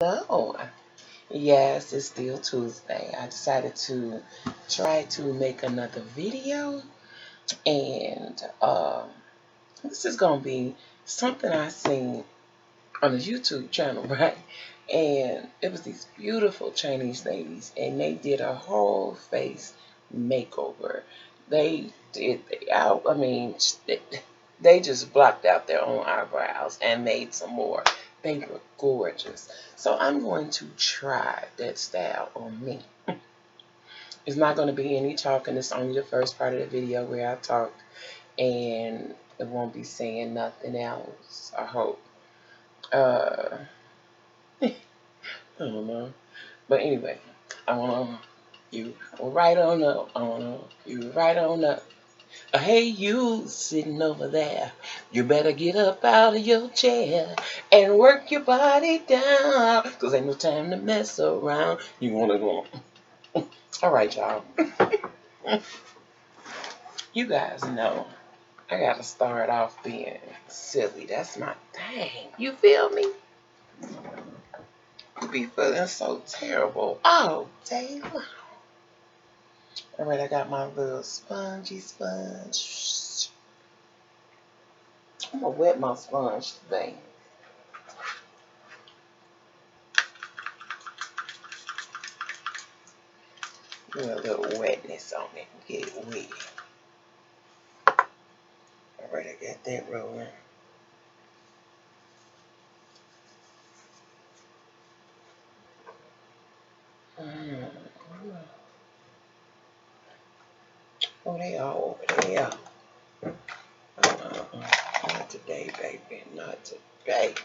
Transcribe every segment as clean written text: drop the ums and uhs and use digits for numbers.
Hello. Yes, it's still Tuesday. I decided to try to make another video, and this is gonna be something I seen on a YouTube channel, right? And it was these beautiful Chinese ladies, and they did a whole face makeover. They did the out. I mean, they just blocked out their own eyebrows and made some more. They were gorgeous. So I'm going to try that style on me. It's not going to be any talking. It's only the first part of the video where I talked, and it won't be saying nothing else. I hope. Uh, I don't know. But anyway, I want you right on up. I want you right on up. Hey, you sitting over there. You better get up out of your chair and work your body down. Cause ain't no time to mess around. You wanna go. All right, y'all. You guys know I gotta start off being silly. That's my thing. You feel me? You be feeling so terrible all day long. All right, I got my little spongy sponge. I'm gonna wet my sponge today. Put a little wetness on it. Get it wet. All right, I got that rolling. Mm. Oh, they all over there. Not today, baby. Not today.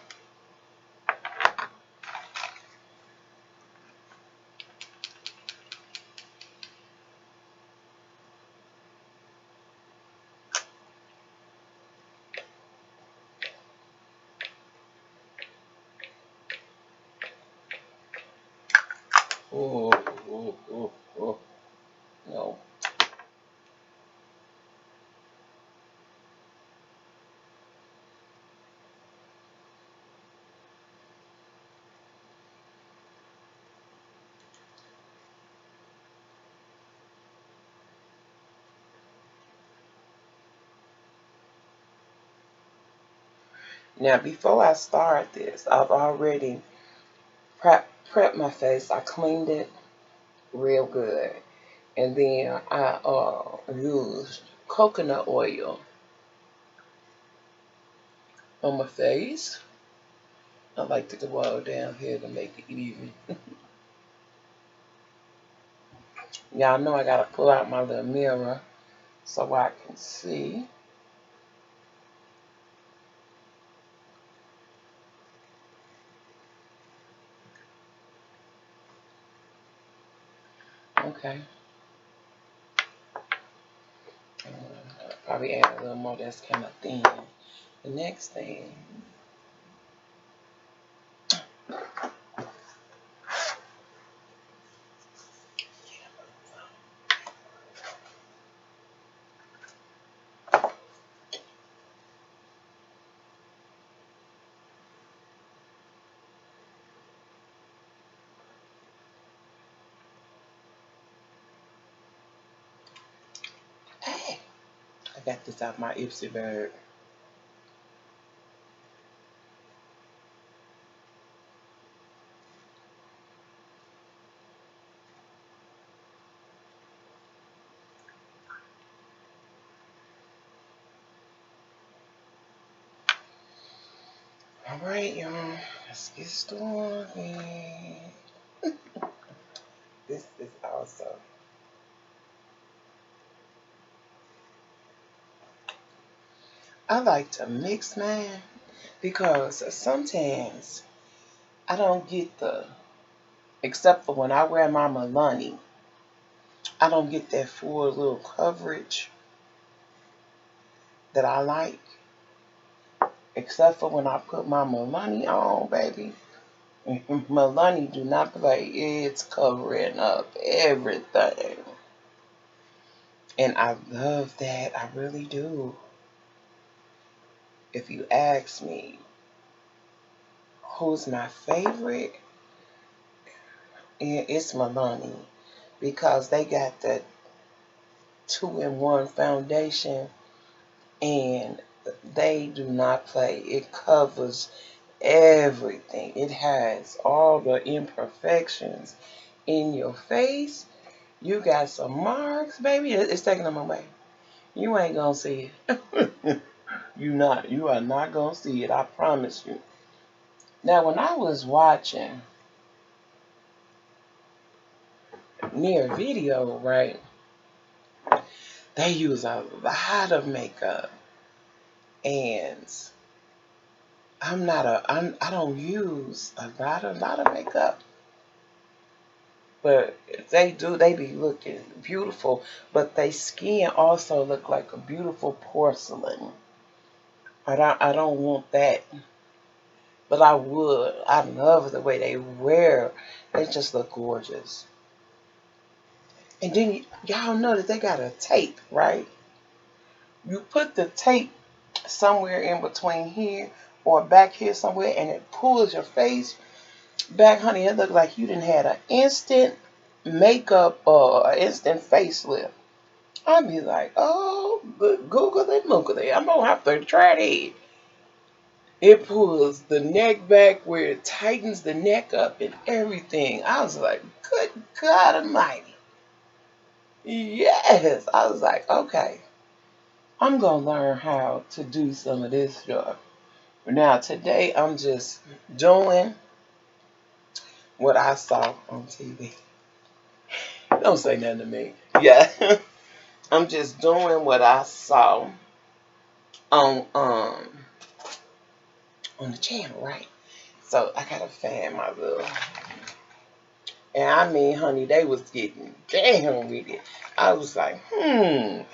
Oh, oh, oh, oh. No. Now, before I start this, I've already prepped my face. I cleaned it real good. And then I used coconut oil on my face. I like to go all down here to make it even. Y'all know I gotta pull out my little mirror so I can see. Okay. Probably add a little more that's kind of thin. The next thing, hey, I got this out my Ipsy bag. All right, y'all, let's get started. This is awesome. I like to mix mine because sometimes I don't get except for when I wear my Milani, I don't get that full little coverage that I like. Except for when I put my Milani on, baby. Milani do not play. It's covering up everything. And I love that. I really do. If you ask me who's my favorite, It's Milani, because they got the 2-in-1 foundation, and they do not play. It covers everything. It has all the imperfections in your face. You got some marks, baby. It's taking them away. You ain't gonna see it. You are not gonna see it. I promise you. Now, when I was watching near video, right, they use a lot of makeup, and I don't use a lot of makeup, but they do. They be looking beautiful, but they skin also look like a beautiful porcelain. I don't want that, but I would. I love the way they wear. They just look gorgeous. And then y'all know that they got a tape, right? You put the tape somewhere in between here or back here somewhere, and it pulls your face back, honey. It looked like you didn't had an instant makeup or an instant facelift. I'd be like, oh, Google it, Google it. I'm gonna have to try it. It pulls the neck back where it tightens the neck up and everything. I was like, good God Almighty. Yes. I was like, okay, I'm going to learn how to do some of this stuff. Now, today, I'm just doing what I saw on TV. Don't say nothing to me. Yeah. I'm just doing what I saw on um on the channel, right? So I gotta fan my little. And I mean, honey, they was getting down with it. I was like, I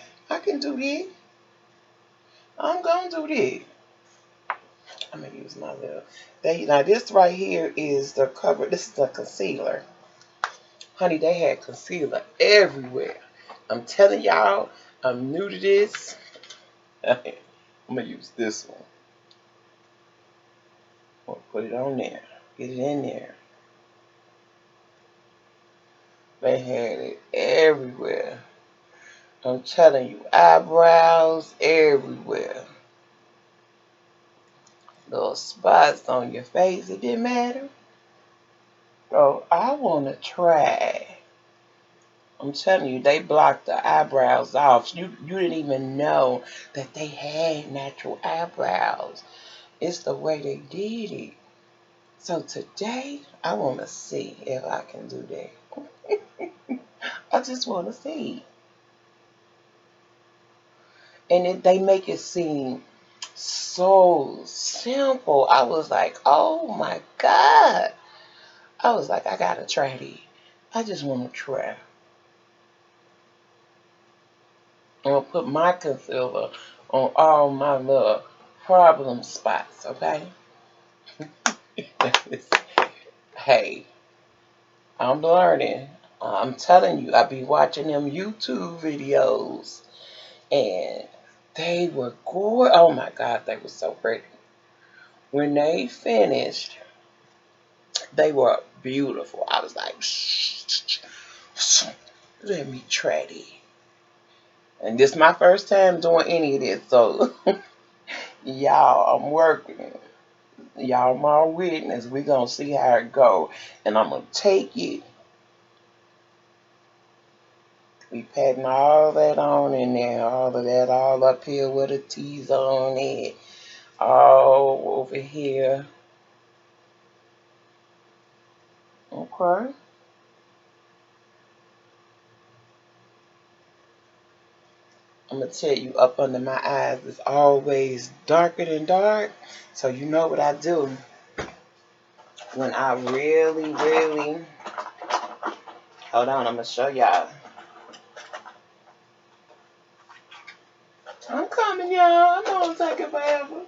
can do this. I'm gonna do this. I'm gonna use my little. Now this right here is the cover. This is the concealer. Honey, they had concealer everywhere. I'm telling y'all, I'm new to this. I'm gonna use this one. I'll put it on there. Get it in there. They had it everywhere. I'm telling you, eyebrows everywhere. Little spots on your face, it didn't matter. So I want to try. I'm telling you, they blocked the eyebrows off. You didn't even know that they had natural eyebrows. It's the way they did it. So today, I want to see if I can do that. I just want to see. And they make it seem so simple. I was like, oh my God. I was like, I gotta try these. I just want to try. I'm gonna put my concealer on all my little problem spots, okay? Hey, I'm learning. I'm telling you, I be watching them YouTube videos, and they were gorgeous. Oh my God, they were so pretty. When they finished, they were beautiful. I was like, let me try it. And this is my first time doing any of this, so y'all, I'm working. Y'all my witness. We gonna see how it go. And I'm gonna take it. We patting all that on in there. All of that all up here with the T's on it. All over here. Okay. I'm gonna tell you, up under my eyes is always darker than dark. So you know what I do when I really, really, hold on, I'm gonna show y'all. I'm coming, y'all. I know I'm taking forever.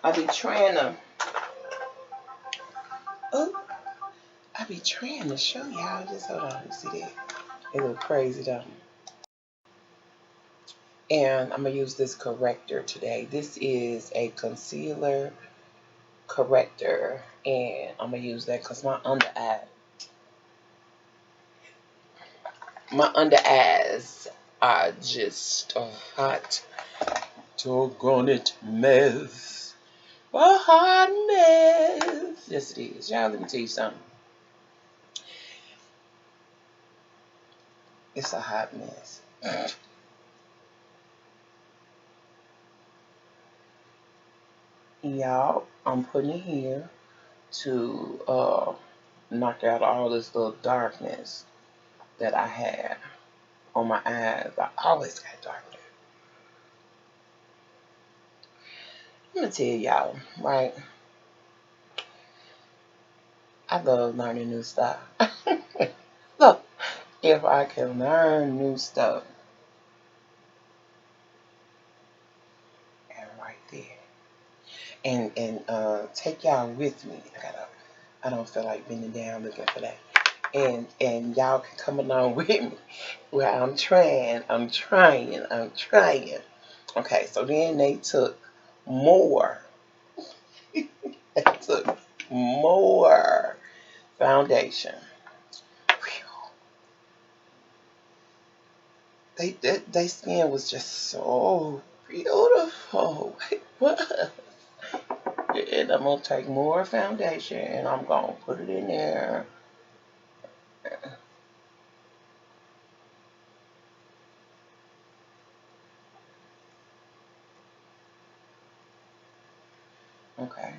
I be trying to, oh, I be trying to show y'all. Just hold on, you see that? It look crazy, though. And I'm gonna use this corrector today. This is a concealer corrector, and I'm gonna use that because my under eyes are just a hot doggone it mess. A hot mess. Yes, it is. Y'all, let me tell you something. It's a hot mess. Y'all, I'm putting it here to knock out all this little darkness that I have on my eyes. I always got darkness. Let me tell y'all, right? I love learning new stuff. Look, if I can learn new stuff, and right there, and take y'all with me. I don't feel like bending down looking for that. And y'all can come along with me. Well, I'm trying. Okay, so then they took more. They took more foundation. They skin was just so beautiful. What? And I'm gonna take more foundation and I'm gonna put it in there. Okay.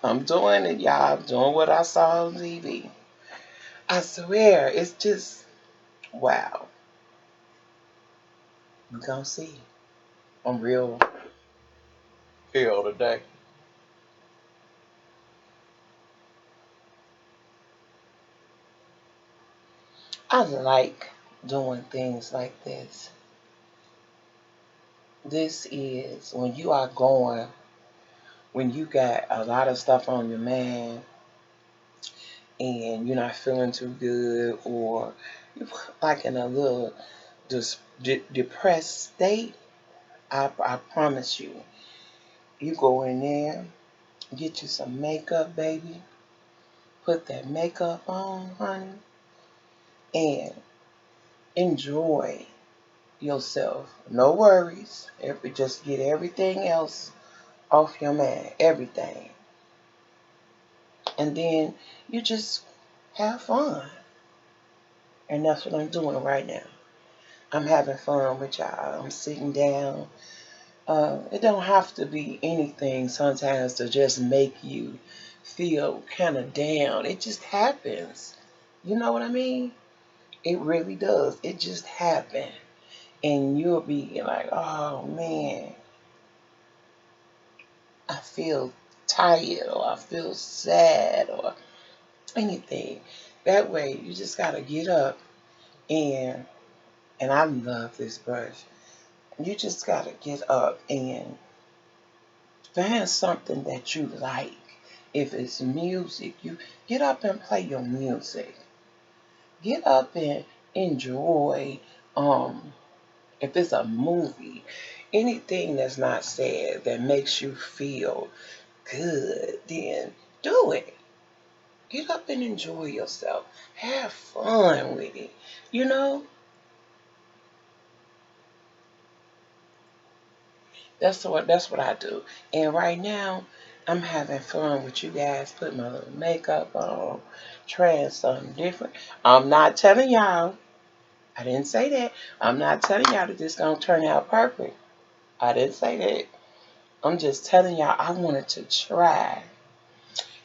I'm doing it, y'all. I'm doing what I saw on TV. I swear, it's just wow. We gonna see. I'm real ill today. I like doing things like this. This is when you are going, when you got a lot of stuff on your mind and you're not feeling too good, or you're like in a little depressed state. I promise you, you go in there, get you some makeup, baby, put that makeup on, honey, and enjoy yourself. No worries. Just get everything else off your mind, everything. And then you just have fun. And that's what I'm doing right now. I'm having fun with y'all. I'm sitting down. It don't have to be anything sometimes to just make you feel kind of down. It just happens. You know what I mean? It really does. It just happens. And you'll be like, oh man, I feel tired or I feel sad or anything. That way, you just gotta get up and I love this brush. You just gotta get up and find something that you like. If it's music, you get up and play your music. Get up and enjoy. Um, if it's a movie, anything that's not sad that makes you feel good, then do it. Get up and enjoy yourself. Have fun with it. You know, that's what I do. And right now, I'm having fun with you guys, putting my little makeup on, trying something different. I'm not telling y'all, I didn't say that. I'm not telling y'all that this gonna turn out perfect. I didn't say that. I'm just telling y'all I wanted to try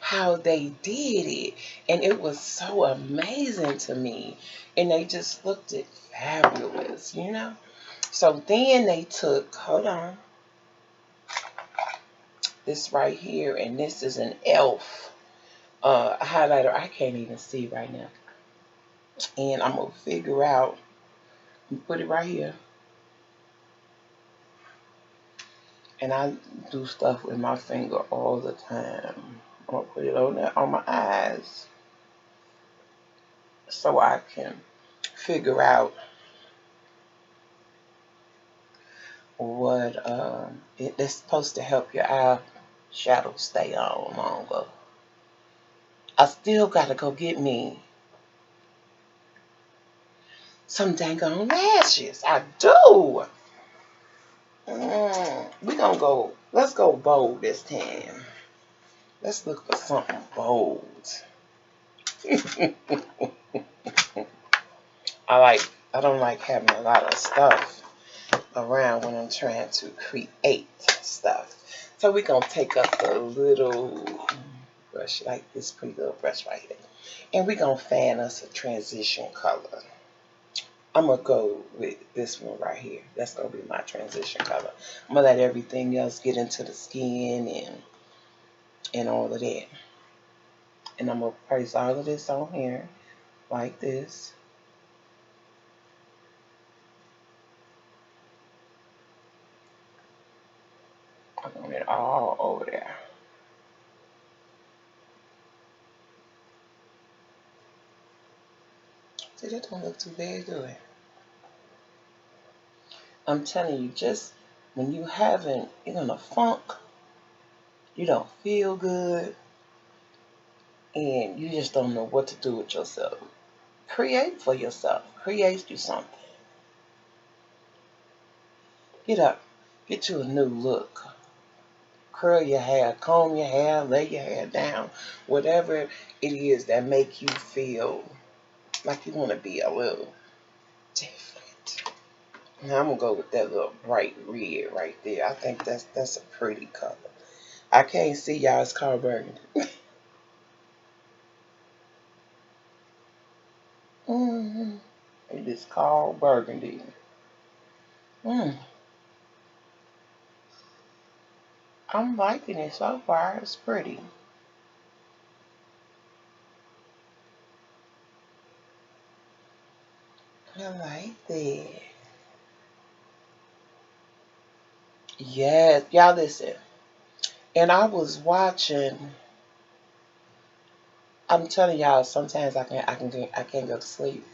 how they did it. And it was so amazing to me. And they just looked it fabulous, you know? So then they took, hold on, this right here, and this is an e.l.f. Highlighter. I can't even see right now. And I'm going to figure out, put it right here. And I do stuff with my finger all the time. I'm going to put it on there on my eyes so I can figure out what it's supposed to help your eye shadow stay on longer. I still gotta go get me some dang on lashes. I do. We gonna go. Let's go bold this time. Let's look for something bold. I don't like having a lot of stuff around when I'm trying to create stuff. So we're gonna take up a little brush like this pretty little brush right here. And we're gonna fan us a transition color. I'm gonna go with this one right here. That's gonna be my transition color. I'm gonna let everything else get into the skin and all of that. And I'm gonna place all of this on here like this. I want it all over there. See, that don't look too bad, do it? I'm telling you, just when you're in a funk, you don't feel good, and you just don't know what to do with yourself. Create for yourself. Create you something. Get up. Get you a new look. Curl your hair, comb your hair, lay your hair down. Whatever it is that make you feel like you want to be a little different. Now I'm gonna go with that little bright red right there. I think that's a pretty color. I can't see y'all. It's called burgundy. Mm-hmm. It is called burgundy. Mm. I'm liking it so far. It's pretty. I like that. Yes, y'all listen. And I was watching. I'm telling y'all, sometimes I can't go to sleep,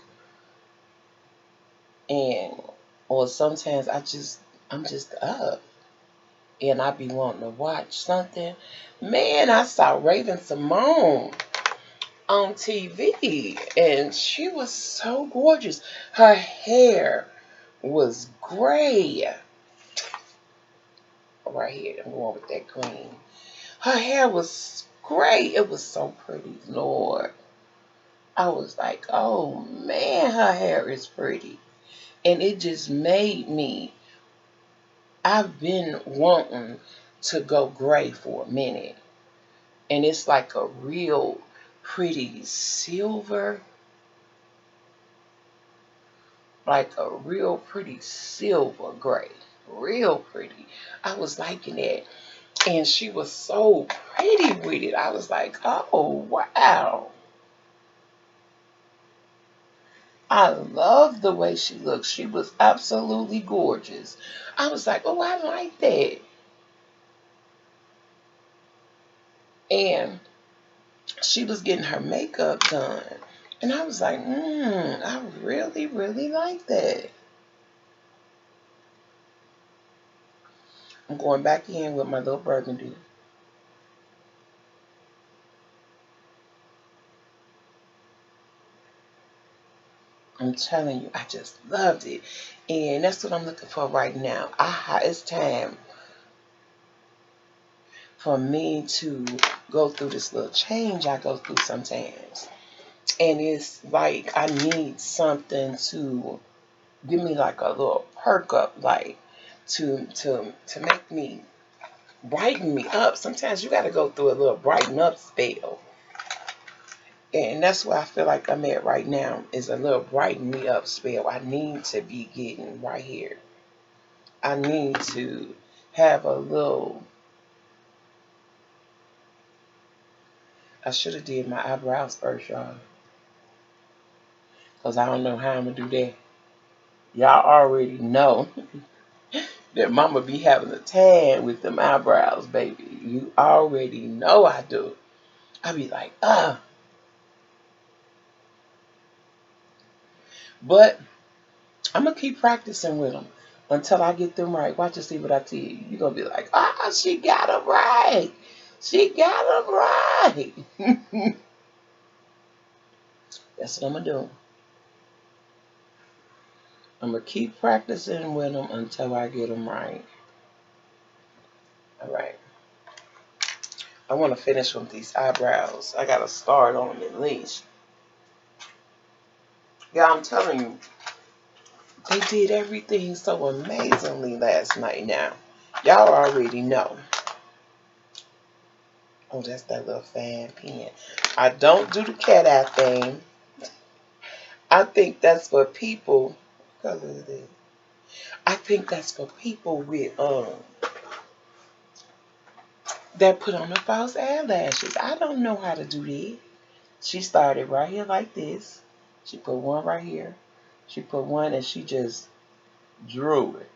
and or sometimes I'm just up, and I be wanting to watch something. Man, I saw Raven Simone on TV, and she was so gorgeous. Her hair was gray. Right here, I'm going with that green. Her hair was gray. It was so pretty, Lord. I was like, oh man, her hair is pretty. And it just made me, I've been wanting to go gray for a minute. And it's like a real pretty silver, like a real pretty silver gray. Real pretty. I was liking it. And she was so pretty with it. I was like, oh, wow. I love the way she looked. She was absolutely gorgeous. I was like, oh, I like that. And she was getting her makeup done. And I was like, I really, really like that. I'm going back in with my little burgundy. I'm telling you, I just loved it. And that's what I'm looking for right now. It's time for me to go through this little change I go through sometimes. And it's like I need something to give me like a little perk up, like to make me brighten me up. Sometimes you got to go through a little brighten up spell, and that's where I feel like I'm at right now is a little brighten me up spell. I need to be getting right here. I need to have a little. I should have did my eyebrows first, y'all, cause I don't know how I'm gonna do that. Y'all already know that mama be having a tan with them eyebrows, baby. You already know I do. I be like, but I'm gonna keep practicing with them until I get them right. Watch and see what I tell you. You're going to be like, ah, she got them right. She got them right. That's what I'm going to do. I'm going to keep practicing with them until I get them right. All right. I want to finish with these eyebrows. I got to start on them at least. Yeah, I'm telling you, they did everything so amazingly last night now. Y'all already know. Oh, that's that little fan pen. I don't do the cat eye thing. I think that's for people. What color is it? I think that's for people with that put on the false eyelashes. I don't know how to do that. She started right here like this. She put one right here. She put one and she just drew it.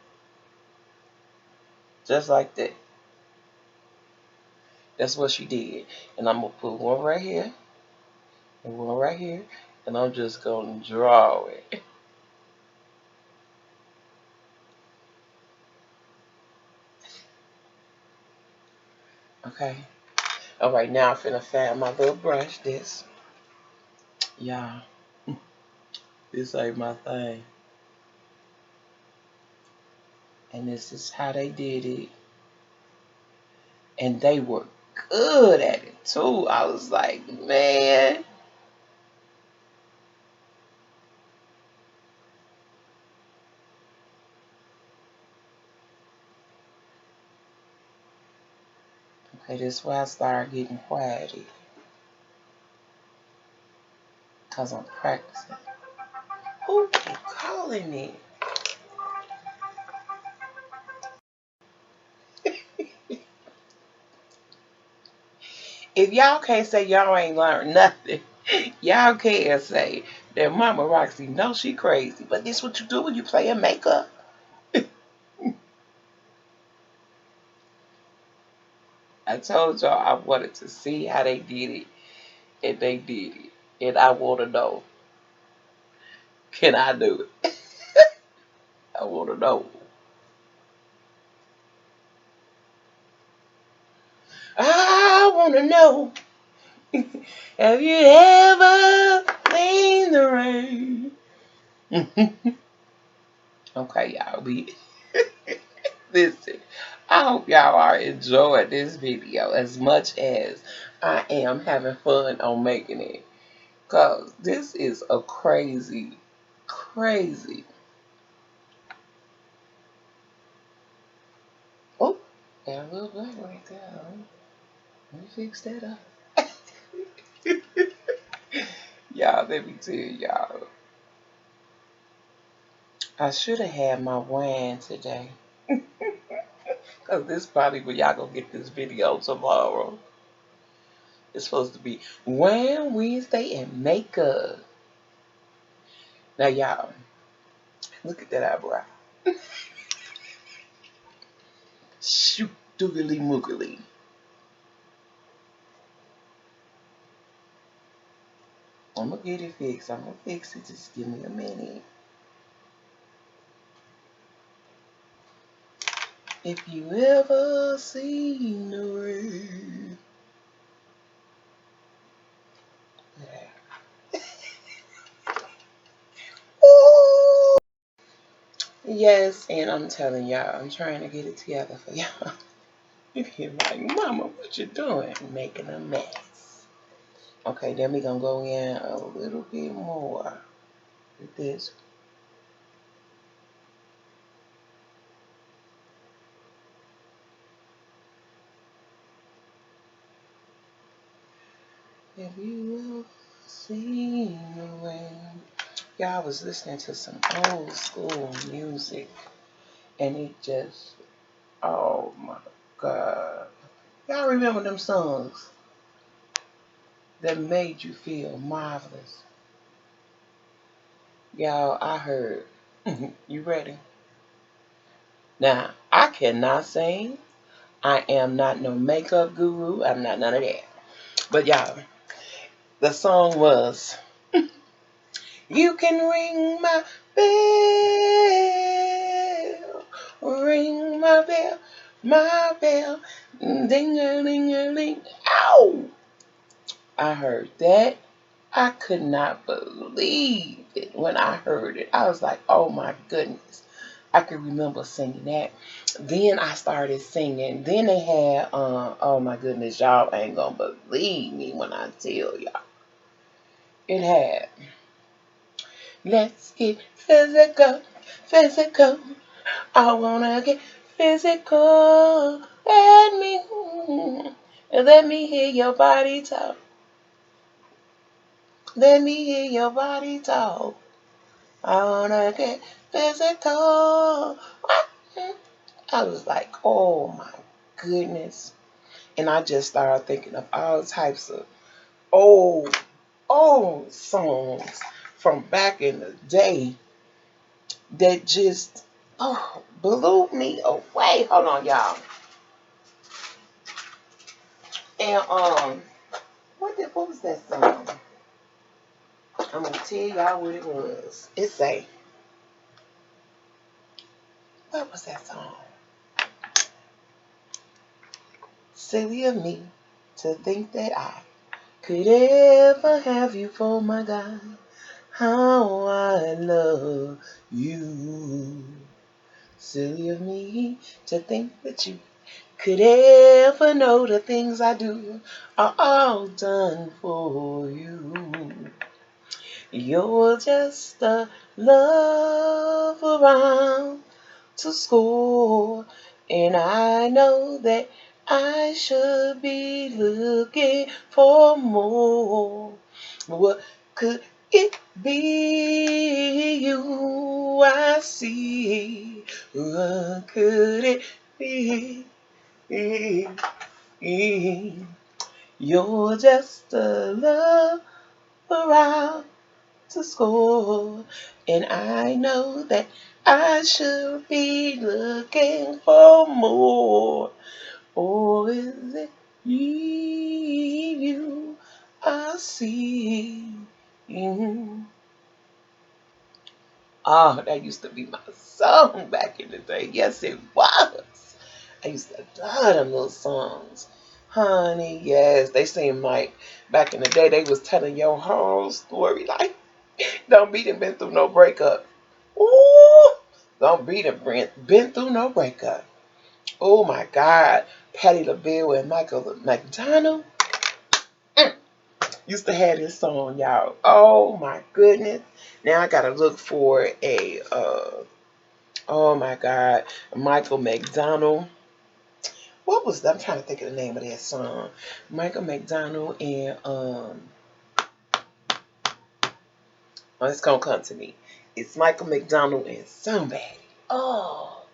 Just like that. That's what she did. And I'm going to put one right here and one right here. And I'm just going to draw it. Okay. All right, now I'm finna find my little brush. This. Y'all. This ain't my thing. And this is how they did it. And they were good at it too. I was like, man. Okay, this is why I started getting quiet. Because I'm practicing. Who keep calling me? If y'all can't say y'all ain't learned nothing, y'all can't say that Mama Roxy knows she crazy. But this what you do when you play in makeup. I told y'all I wanted to see how they did it. And they did it. And I want to know, can I do it? I want to know. I want to know. Have you ever seen the rain? Okay, y'all. Listen. I hope y'all are enjoying this video as much as I am having fun on making it. Cause this is a crazy, crazy. Oh, got a little black right there. Let me fix that up. Y'all, let me tell y'all. I should have had my wine today. Because this probably when y'all gonna get this video tomorrow. It's supposed to be Wine Wednesday and makeup. Now, y'all, look at that eyebrow. Shoot, doogly moogly. I'm gonna get it fixed. I'm gonna fix it. Just give me a minute. If you ever seen the rain. Yeah. Ooh. Yes, and I'm telling y'all, I'm trying to get it together for y'all. You're like, Mama, what you doing? Making a mess. Okay, then we gonna go in a little bit more with this. Have you ever seen the rain? Y'all, I was listening to some old school music, and it just, oh my God. Y'all remember them songs that made you feel marvelous? Y'all, I heard. You ready? Now, I cannot sing. I am not no makeup guru. I'm not none of that. But y'all, the song was You Can Ring My Bell. Ring my bell, ding-a-ling-a-ling. Ow! I heard that. I could not believe it when I heard it. I was like, oh my goodness. I could remember singing that. Then I started singing. Then they had, oh my goodness, y'all ain't gonna believe me when I tell y'all. It had, let's get physical, physical. I wanna get physical. Let me hear your body talk. Let me hear your body talk. I wanna get physical. I was like, oh my goodness. And I just started thinking of all types of old, old songs from back in the day that just blew me away. Hold on, y'all. And what was that song? I'm gonna tell y'all what it was. What was that song? Silly of me to think that I could ever have you for my God. How I love you. Silly of me to think that you could ever know the things I do are all done for you. You're just a love around to score, and I know that I should be looking for more. What could it be you I see? What could it be? You're just a love around to score, and I know that I should be looking for more. Or is it you I see? Mhm. Oh, that used to be my song back in the day. Yes, it was. I used to love them little songs. Honey, yes, they seemed like back in the day they was telling your whole story. Like, don't be done been through no breakup. Ooh, don't be done been through no breakup. Oh my God, Patti LaBelle and Michael McDonald used to have this song, y'all. Oh my goodness. Now I gotta look for a oh my God, Michael McDonald. What was that? I'm trying to think of the name of that song. Michael McDonald and oh, it's gonna come to me. It's Michael McDonald and somebody. Oh.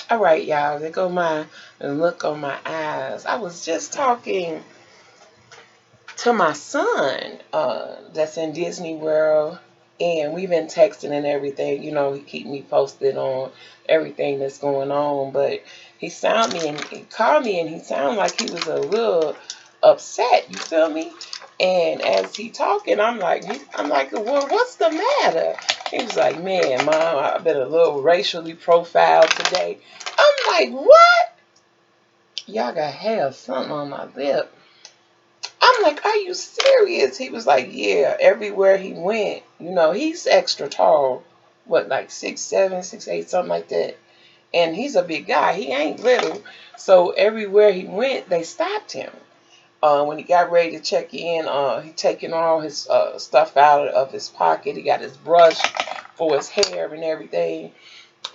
All right, y'all. There go my look on my eyes. I was just talking to my son that's in Disney World, and we've been texting and everything. You know, he keep me posted on everything that's going on. But he called me and he sounded like he was a little upset. You feel me? And as he talking, I'm like, well, what's the matter? He was like, man, Mom, I've been a little racially profiled today. I'm like, what? Y'all got hair something on my lip. I'm like, are you serious? He was like, yeah, everywhere he went, you know, he's extra tall. What, like 6'7", 6'8", something like that. And he's a big guy. He ain't little. So everywhere he went, they stopped him. When he got ready to check in, he taking all his stuff out of his pocket. He got his brush for his hair and everything.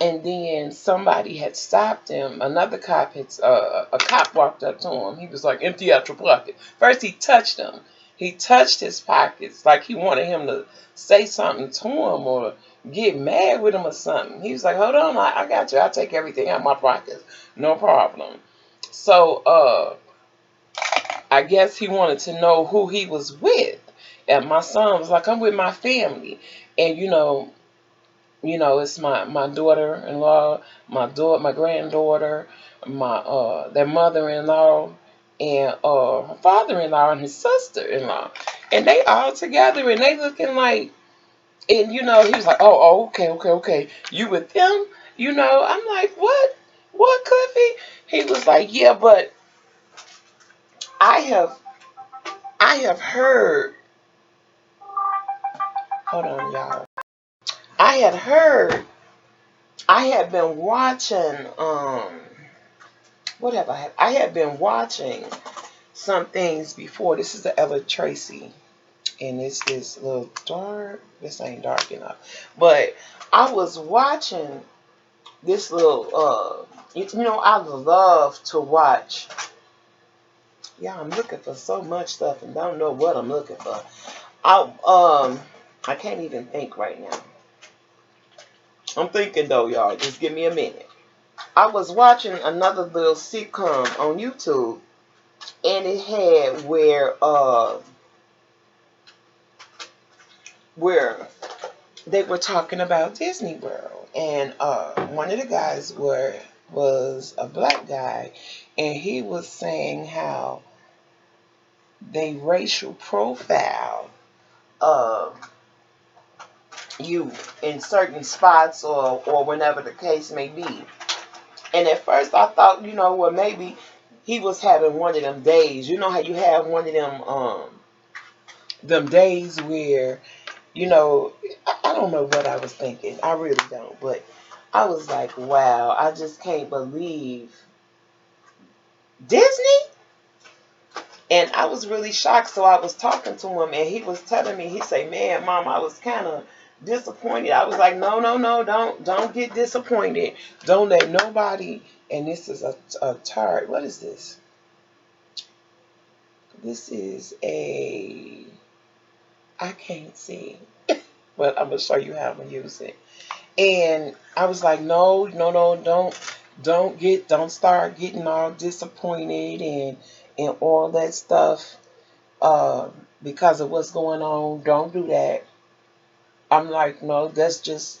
And then somebody had stopped him. Another cop a cop walked up to him. He was like, empty out your pocket. First he touched him. He touched his pockets like he wanted him to say something to him or get mad with him or something. He was like, hold on, I got you. I'll take everything out of my pockets. No problem. So I guess he wanted to know who he was with. And my son was like, I'm with my family. And it's my daughter-in-law, my granddaughter, their mother-in-law, and her father-in-law and his sister-in-law, and they all together and they looking like, and he was like, oh, okay, you with them? I'm like, what? What, Cliffy? He was like, yeah, but I have I have heard, hold on, y'all. I had heard, I had been watching, what have I had? I had been watching some things before. This is the Ella Tracy, and this is a little dark. This ain't dark enough. But I was watching this little, I love to watch. Yeah, I'm looking for so much stuff and don't know what I'm looking for. I, um, I can't even think right now. I'm thinking though, y'all. Just give me a minute. I was watching another little sitcom on YouTube, and it had where they were talking about Disney World, and one of the guys was a black guy, and he was saying how they racial profile uh, you in certain spots or whenever the case may be. And at first I thought, well, maybe he was having one of them days. You know how you have one of them days where, I don't know what I was thinking. I really don't. But I was like, wow, I just can't believe Disney. And I was really shocked. So I was talking to him, and he was telling me, he said, man, Mom, I was kind of disappointed. I was like, no, no, no, don't get disappointed. Don't let nobody, and this is a tart. What is this? This is I can't see, but I'm going to show you how I'm going to use it. And I was like, no, no, no, don't start getting all disappointed and all that stuff because of what's going on. Don't do that. I'm like, no, that's just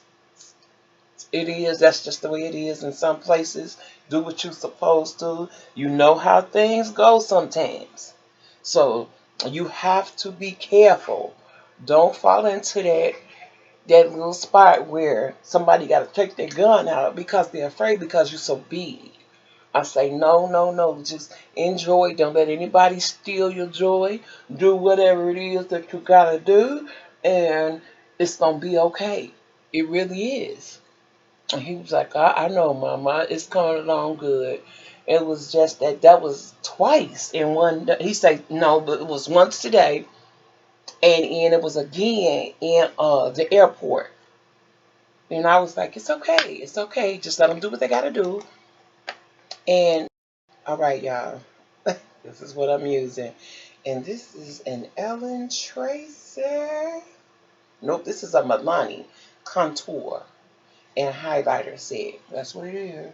the way it is in some places. Do what you're supposed to. You know how things go sometimes. So you have to be careful. Don't fall into that little spot where somebody got to take their gun out because they're afraid because you're so big. I say, no, no, no. Just enjoy. Don't let anybody steal your joy. Do whatever it is that you got to do, and it's going to be okay. It really is. And he was like, I know, Mama. It's coming along good. It was just that was twice in one day. He said, no, but it was once today, and it was again in the airport. And I was like, it's okay. It's okay. Just let them do what they got to do. And all right, y'all. This is what I'm using. And this is an Ellen Tracer. Nope, this is a Milani contour and highlighter set. That's what it is.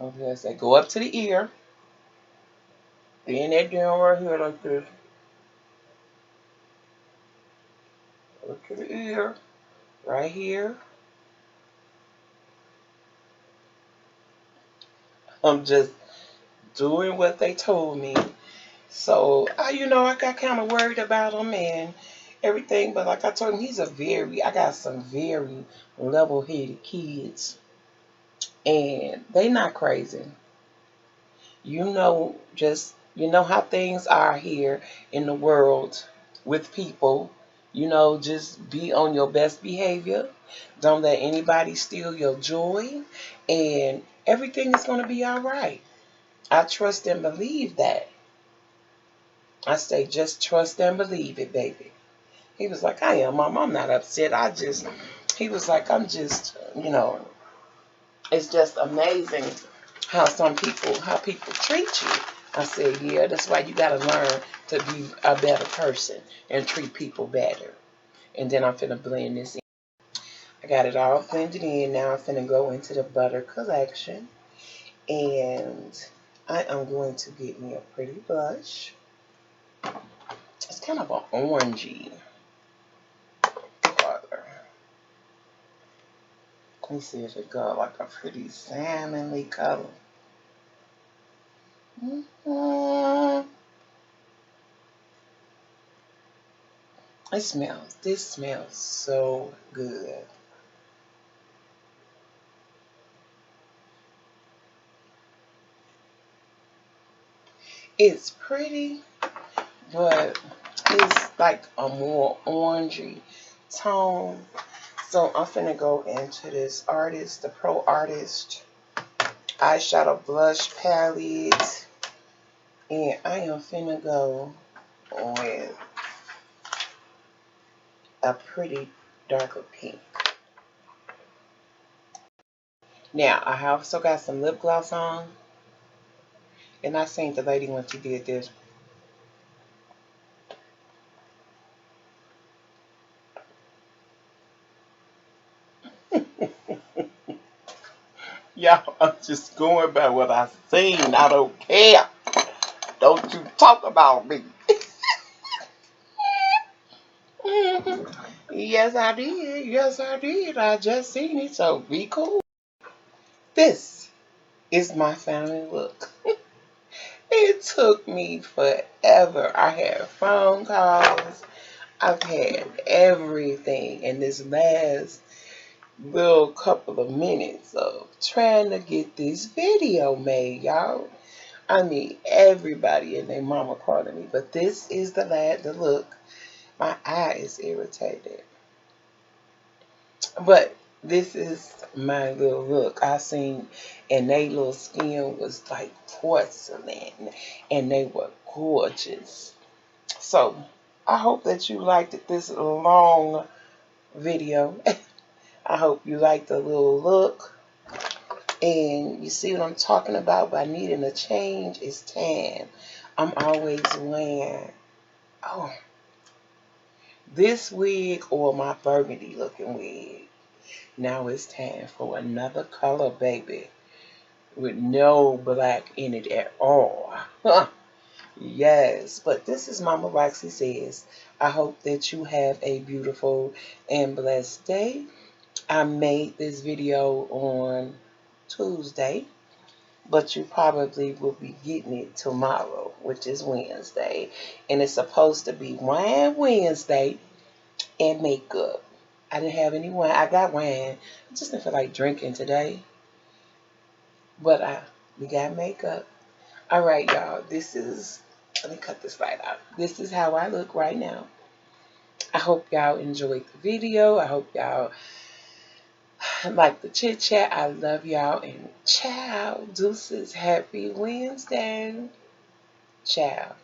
Okay, so go up to the ear. Bend that down right here like this. Up to the ear. Right here. I'm just doing what they told me. So, I got kind of worried about him and everything, but like I told him, I got some very level-headed kids, and they not crazy. You know how things are here in the world with people. Just be on your best behavior. Don't let anybody steal your joy, and everything is going to be all right. I trust and believe that. I say, just trust and believe it, baby. He was like, I am, Mom. I'm not upset. He was like, it's just amazing how people treat you. I said, yeah, that's why you got to learn to be a better person and treat people better. And then I'm finna blend this in. I got it all blended in. Now I'm finna go into the butter collection. And I am going to get me a pretty blush. It's kind of an orangey color. Let me see if it got like a pretty salmonly color. Mm-hmm. This smells so good. It's pretty, but it's like a more orangey tone. So I'm finna go into this artist, the Pro Artist eyeshadow blush palette. And I am finna go with a pretty darker pink. Now, I also got some lip gloss on. And I seen the lady when she did this. Y'all, I'm just going by what I seen. I don't care. Don't you talk about me. Yes, I did. Yes, I did. I just seen it, so be cool. This is my family look. It took me forever. I had phone calls. I've had everything in this last little couple of minutes of trying to get this video made, y'all. I mean, everybody and their mama calling me, but this is the look. My eye is irritated. But this is my little look. I seen, and they little skin was like porcelain, and they were gorgeous. So I hope that you liked this long video. I hope you liked the little look. And you see what I'm talking about by needing a change is tan. I'm always wearing, oh, this wig or my burgundy looking wig. Now it's time for another color, baby, with no black in it at all. Yes, but this is Mama Roxy Says. I hope that you have a beautiful and blessed day. I made this video on Tuesday, but you probably will be getting it tomorrow, which is Wednesday. And it's supposed to be Wine Wednesday and makeup. I didn't have any wine. I got wine. I just didn't feel like drinking today. But we got makeup. All right, y'all. Let me cut this light out. This is how I look right now. I hope y'all enjoyed the video. I hope y'all like the chit chat. I love y'all. And ciao. Deuces. Happy Wednesday. Ciao.